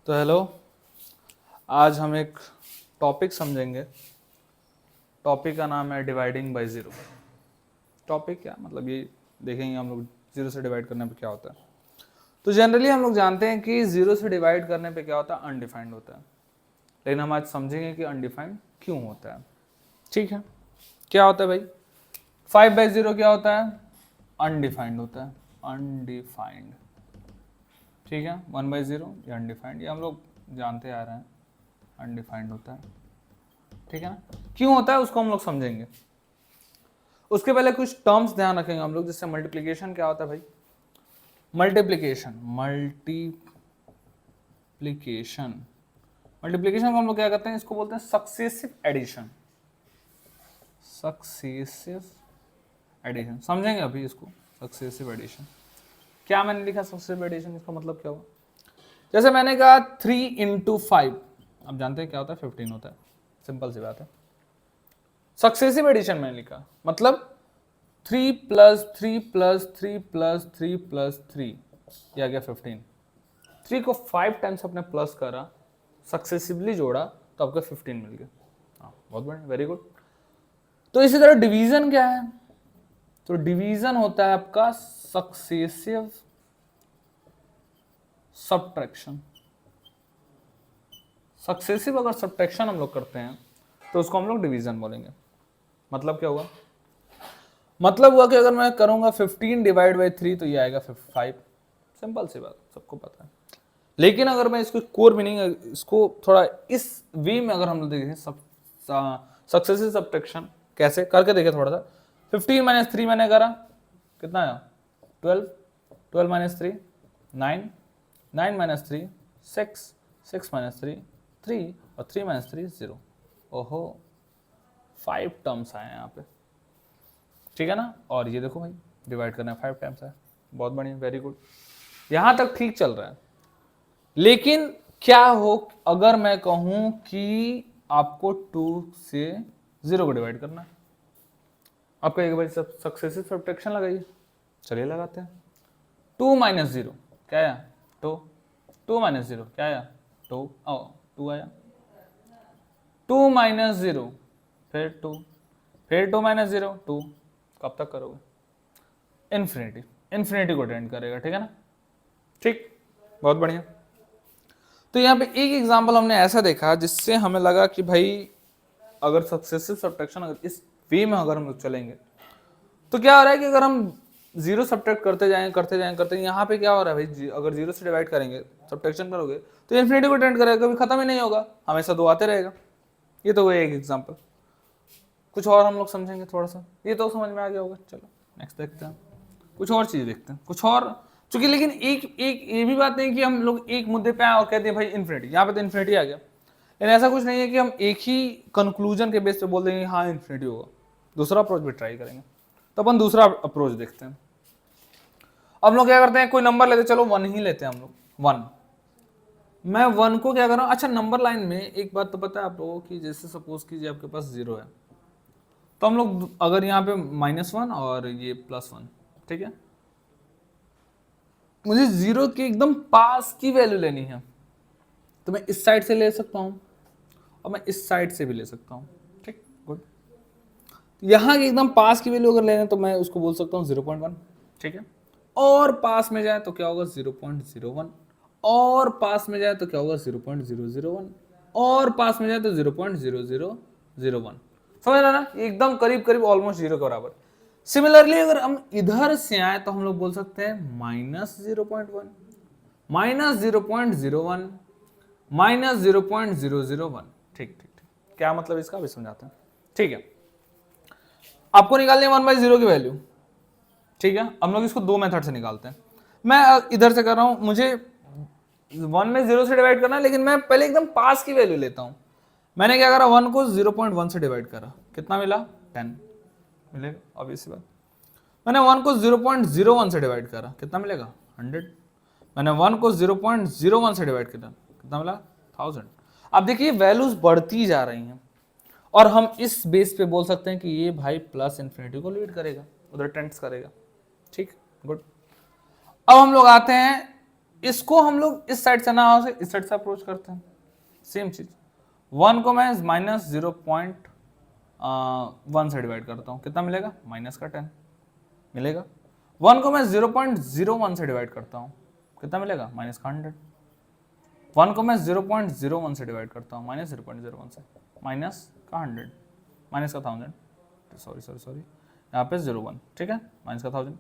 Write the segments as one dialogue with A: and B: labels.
A: तो हेलो, आज हम एक टॉपिक समझेंगे। टॉपिक का नाम है डिवाइडिंग बाय ज़ीरो। टॉपिक क्या मतलब, ये देखेंगे हम लोग ज़ीरो से डिवाइड करने पे क्या होता है। तो जनरली हम लोग जानते हैं कि ज़ीरो से डिवाइड करने पे क्या होता है, अनडिफाइंड होता है। लेकिन हम आज समझेंगे कि अनडिफाइंड क्यों होता है। ठीक है, क्या होता है भाई? 5/0 क्या होता है? अनडिफाइंड होता है, अनडिफाइंड। ठीक है, 1/0 ये अनडिफाइंड, ये हम लोग जानते आ रहे हैं, अनडिफाइंड होता है। ठीक है ना, क्यों होता है उसको हम लोग समझेंगे। उसके पहले कुछ टर्म्स ध्यान रखेंगे हम लोग, जैसे मल्टीप्लिकेशन क्या होता है भाई? मल्टीप्लिकेशन मल्टीप्लिकेशन को हम लोग क्या कहते हैं? इसको बोलते हैं सक्सेसिव एडिशन। सक्सेसिव एडिशन समझेंगे अभी इसको। सक्सेसिव एडिशन क्या मैंने लिखा? सक्सेसिव एडिशन इसका मतलब क्या हुआ? जैसे मैंने कहा 3 × 5, अब जानते हैं क्या होता है? 15 होता है। सिंपल सी बात है। सक्सेसिव एडिशन मैंने लिखा मतलब 3 + 3 + 3 + 3 + 3, ये आ गया 15। 3 को 5 टाइम्स अपने प्लस करा, सक्सेसिवली जोड़ा, तो आपका 15 मिल गया। हाँ, बहुत बढ़िया, वेरी गुड। तो इसी तरह डिवीजन क्या है? तो डिवीजन होता है आपका सक्सेसिव सब्ट्रैक्शन। सक्सेसिव अगर सब्ट्रैक्शन हम लोग करते हैं तो उसको हम लोग डिवीजन बोलेंगे। मतलब क्या हुआ? मतलब हुआ कि अगर मैं करूंगा 15 / 3 तो ये आएगा 5। सिंपल सी बात, सबको पता है। लेकिन अगर मैं इसको कोर मीनिंग, इसको थोड़ा इस वे में अगर हम लोग देखें, सक्सेसिव सब्ट्रैक्शन कैसे करके देखें थोड़ा सा। 15 - 3 मैंने करा, कितना आया? 12। 12 - 3 9, 9 - 3 6, 6 - 3 3, और 3 - 3 0। ओहो, 5 टर्म्स आए हैं यहाँ पे। ठीक है ना। और ये देखो भाई, डिवाइड करना है 5 टाइम्स है। बहुत बढ़िया, वेरी गुड, यहां तक ठीक चल रहा है। लेकिन क्या हो अगर मैं कहूं कि आपको 2 से 0 को डिवाइड करना है? आप कहेंगे भाई सब सक्सेसिव सब्ट्रैक्शन लगाइए। चलिए लगाते हैं। 2 - 0 क्या आया? 2। 2 - 0 क्या आया? 2। 2 आया। 2 - 0 फिर 2, फिर 2 - 0 2। कब तक करोगे? इन्फिनिटी, इन्फिनिटी को टेंड करेगा। ठीक है ना। ठीक, बहुत बढ़िया। तो यहाँ पे एक एग्जांपल हमने ऐसा देखा जिससे हमें लगा कि भाई अगर सक्सेसिव सब्ट्रैक्शन अगर इस वे में अगर हम लोग चलेंगे तो क्या हो रहा है कि अगर हम जीरो सब्ट्रैक्ट करते जाएं यहाँ पे क्या हो रहा है भाई? अगर जीरो से डिवाइड करेंगे, सब्ट्रैक्शन करोगे तो इन्फिनिटी को टेंड करेगा, कभी खत्म ही नहीं होगा, हमेशा 2 आते रहेगा। ये तो एक एग्जाम्पल। कुछ और हम लोग समझेंगे थोड़ा सा, ये तो समझ में आ गया होगा। चलो नेक्स्ट देखते हैं, कुछ और चीज देखते हैं, कुछ और। चूंकि लेकिन एक एक ये भी बात नहीं कि हम लोग एक मुद्दे पे आए और कहते हैं भाई इन्फिनिटी, यहाँ पे तो इन्फिनिटी आ गया। लेकिन ऐसा कुछ नहीं है कि हम एक ही कंक्लूजन के बेस पे बोल देंगे हाँ इन्फिनिटी होगा। दूसरा अप्रोच भी ट्राई करेंगे। तो अपन दूसरा अप्रोच देखते हैं। अब लोग क्या करते हैं, कोई नंबर लेते, चलो 1 ही लेते हैं हम लोग। 1, मैं 1 को क्या कर रहा हूँ? अच्छा, नंबर लाइन में एक बात तो पता है आप लोगों की, जैसे सपोज कीजिए आपके पास 0 है, तो हम लोग अगर यहाँ पे -1 और ये +1, ठीक है, मुझे 0 के एकदम पास की वैल्यू लेनी है, तो मैं इस साइड से ले सकता हूँ और मैं इस साइड से भी ले सकता हूँ। ठीक, गुड। यहाँ की एकदम पास की वैल्यू अगर लेना तो मैं उसको बोल सकता हूँ 0.1। ठीक है, और पास में जाए तो क्या होगा? 0.01, और पास में जाए तो क्या होगा? 0.001, और पास में जाए तो 0.0001। समझ रहा ना? एकदम करीब करीब, ऑलमोस्ट 0 के बराबर। सिमिलरली अगर हम इधर से आए तो हम लोग बोल सकते हैं -0.1, -0.01, -0.001। ठीक ठीक ठीक, क्या मतलब इसका भी समझाते हैं। ठीक है, आपको निकालनी है 1/0 की वैल्यू। ठीक है, हम लोग इसको 2 मेथड से निकालते हैं। मैं इधर से कर रहा हूं, मुझे 1 में 0 से डिवाइड करना है, लेकिन मैं पहले एकदम पास की वैल्यू लेता हूं। मैंने क्या करा? 1 को 0.1 से डिवाइड करा, कितना मिला? 10 मिलेगा, ऑब्वियस बात। मैंने 1 को 0.01 से डिवाइड करा, कितना मिलेगा? 100। मैंने 1 को 0.01 से डिवाइड किया, कितना मिला? 1000। अब देखिए वैल्यूज बढ़ती जा रही हैं और हम इस बेस पे बोल सकते हैं कि ये भाई प्लस इन्फिनिटी को लीड करेगा, उधर टेंड्स करेगा। ठीक, गुड। अब हम लोग आते हैं इसको हम लोग इस साइड से ना हो से इस साइड से अप्रोच करते हैं, सेम चीज। 1 को मैं -0.1 से डिवाइड करता हूँ, कितना मिलेगा, -10 मिलेगा। 1 को मैं 0.01 से डिवाइड करता हूँ, कितना मिलेगा, -100। 1 को मैं 0.01 से डिवाइड करता हूँ, -0.01 से, -100, -1000, सॉरी सॉरी सॉरी, यहाँ पे 0.1, ठीक है, -1000।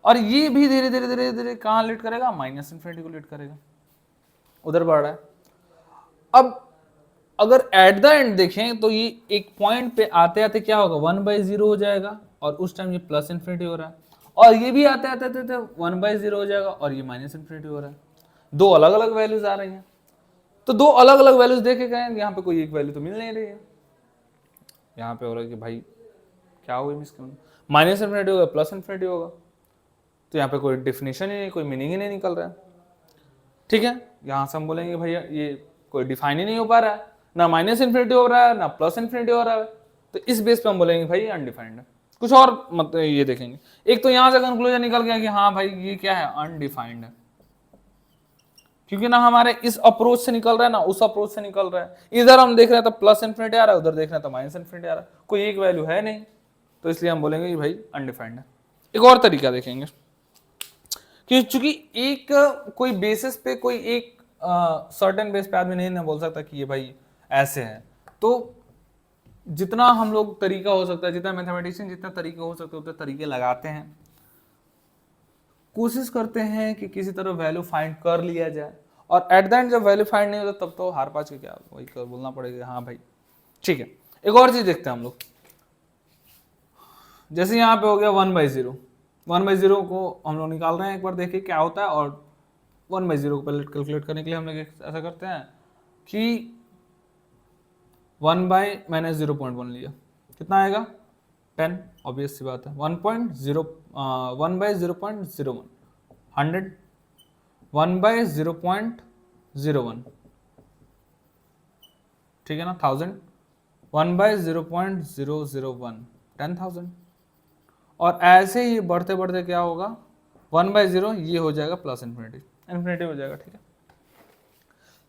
A: और ये भी धीरे धीरे धीरे धीरे कहाँ लीड करेगा, -∞ को लीड करेगा, उधर बढ़ रहा है। अब अगर एट द एंड देखें तो ये एक पॉइंट पे आते आते क्या होगा, 1/0 हो जाएगा, और उस टाइम ये +∞ हो रहा है, और ये भी आते आते 1/0 हो जाएगा, और ये -∞ हो रहा है। दो अलग अलग वैल्यूज आ रही हैं, तो दो अलग अलग वैल्यूज देखे गए, यहाँ पे कोई एक वैल्यू तो मिल नहीं रही है। यहाँ पे हो रहा है कि भाई क्या हुआ, -∞ होगा +∞ होगा, तो यहाँ पे कोई डिफिनेशन ही नहीं, कोई मीनिंग ही नहीं निकल रहा है, ठीक है। यहाँ से हम बोलेंगे भैया ये कोई डिफाइन ही नहीं हो पा रहा है, ना -∞ हो रहा है, ना +∞ हो रहा है, तो इस बेस पे हम बोलेंगे भाई अनडिफाइंड है। कुछ और मतलब ये देखेंगे, एक तो यहाँ से कंक्लूजन निकल गया कि हाँ भाई ये क्या है, अनडिफाइंड है, क्योंकि ना हमारे इस अप्रोच से निकल रहा है ना उस अप्रोच से निकल रहा है। इधर हम देख रहे हैं तो +∞ आ रहा है, उधर देख रहे हैं तो -∞ आ रहा है, कोई एक वैल्यू है नहीं, तो इसलिए हम बोलेंगे कि भाई अनडिफाइंड है। एक और तरीका देखेंगे कि चूंकि एक कोई बेसिस पे, कोई एक सर्टेन बेस पे आदमी नहीं ना बोल सकता कि ये भाई ऐसे है, तो जितना हम लोग तरीका हो सकता है, जितना मैथमेटिशियन जितना तरीका हो सकता है उतने तरीके लगाते हैं, कोशिश करते हैं कि किसी तरह वैल्यू फाइंड कर लिया जाए, और एट द एंड जब वैल्यू फाइंड नहीं होता तब तो हार पाच के क्या वही कर बोलना पड़ेगा, हाँ भाई ठीक है। एक और चीज देखते हैं हम लोग, जैसे यहाँ पे हो गया 1/0, 1/0 को हम लोग निकाल रहे हैं, एक बार देखिए क्या होता है। और 1/0 को पहले कैलकुलेट करने के लिए हम लोग ऐसा करते हैं कि 1/-0.1 लिया, कितना आएगा 10, ऑब्वियस सी बात है। 1/0.01, 100, 1/0.01, ठीक है ना, 1000, 1/0.001, 10,000, और ऐसे ही बढ़ते बढ़ते क्या होगा, 1/0 ये हो जाएगा +∞ हो जाएगा, ठीक है।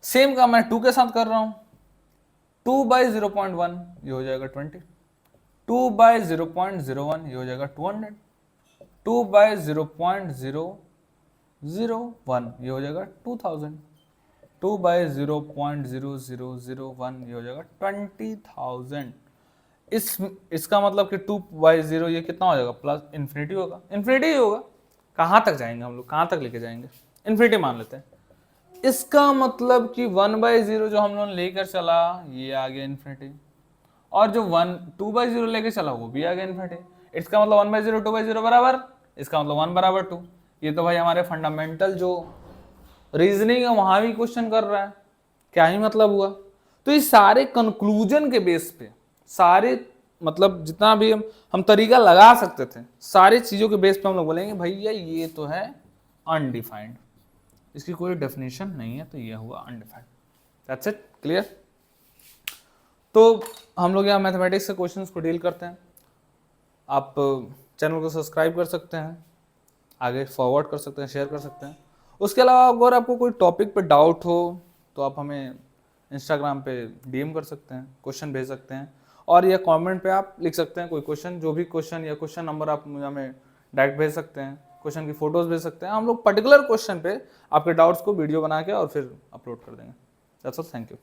A: सेम का मैं 2 के साथ कर रहा हूं, 2/0.1 ये हो जाएगा 20, 2/0.01 ये हो जाएगा 200, 2/0.001 ये हो जाएगा 2000, 2/0.0001 ये हो जाएगा 20,000। इसका मतलब कि 2/0 ये कितना हो जाएगा, +∞ होगा, इन्फिनिटी होगा। कहाँ तक जाएंगे हम लोग, कहाँ तक लेके जाएंगे, इन्फिनिटी मान लेते हैं। इसका मतलब कि 1/0 जो हम लोग लेकर चला ये आ गया इन्फिनिटी, और जो 2/0 लेके चला वो भी आ गया इन्फिनिटी। इसका मतलब 1/0 2/0 बराबर, इसका मतलब 1 = 2। ये तो भाई हमारे फंडामेंटल जो रीजनिंग है वहां भी क्वेश्चन कर रहा है, क्या ही मतलब हुआ। तो इस सारे कंक्लूजन के बेस पे, सारे मतलब जितना भी हम तरीका लगा सकते थे, सारी चीजों के बेस पे हम लोग बोलेंगे भैया ये तो है अनडिफाइंड, इसकी कोई डेफिनेशन नहीं है, तो ये हुआ अनडिफाइंड। That's it, clear. तो हम लोग यहाँ मैथमेटिक्स के क्वेश्चंस को डील करते हैं। आप चैनल को सब्सक्राइब कर सकते हैं, आगे फॉरवर्ड कर सकते हैं, शेयर कर सकते हैं। उसके अलावा अगर आपको कोई टॉपिक पे डाउट हो तो आप हमें इंस्टाग्राम पे डीएम कर सकते हैं, क्वेश्चन भेज सकते हैं, और या कमेंट पे आप लिख सकते हैं कोई क्वेश्चन, जो भी क्वेश्चन या क्वेश्चन नंबर आप हमें डायरेक्ट भेज सकते हैं, क्वेश्चन की फोटोज भेज सकते हैं। हम लोग पर्टिकुलर क्वेश्चन पे आपके डाउट्स को वीडियो बना के और फिर अपलोड कर देंगे। That's all, thank you.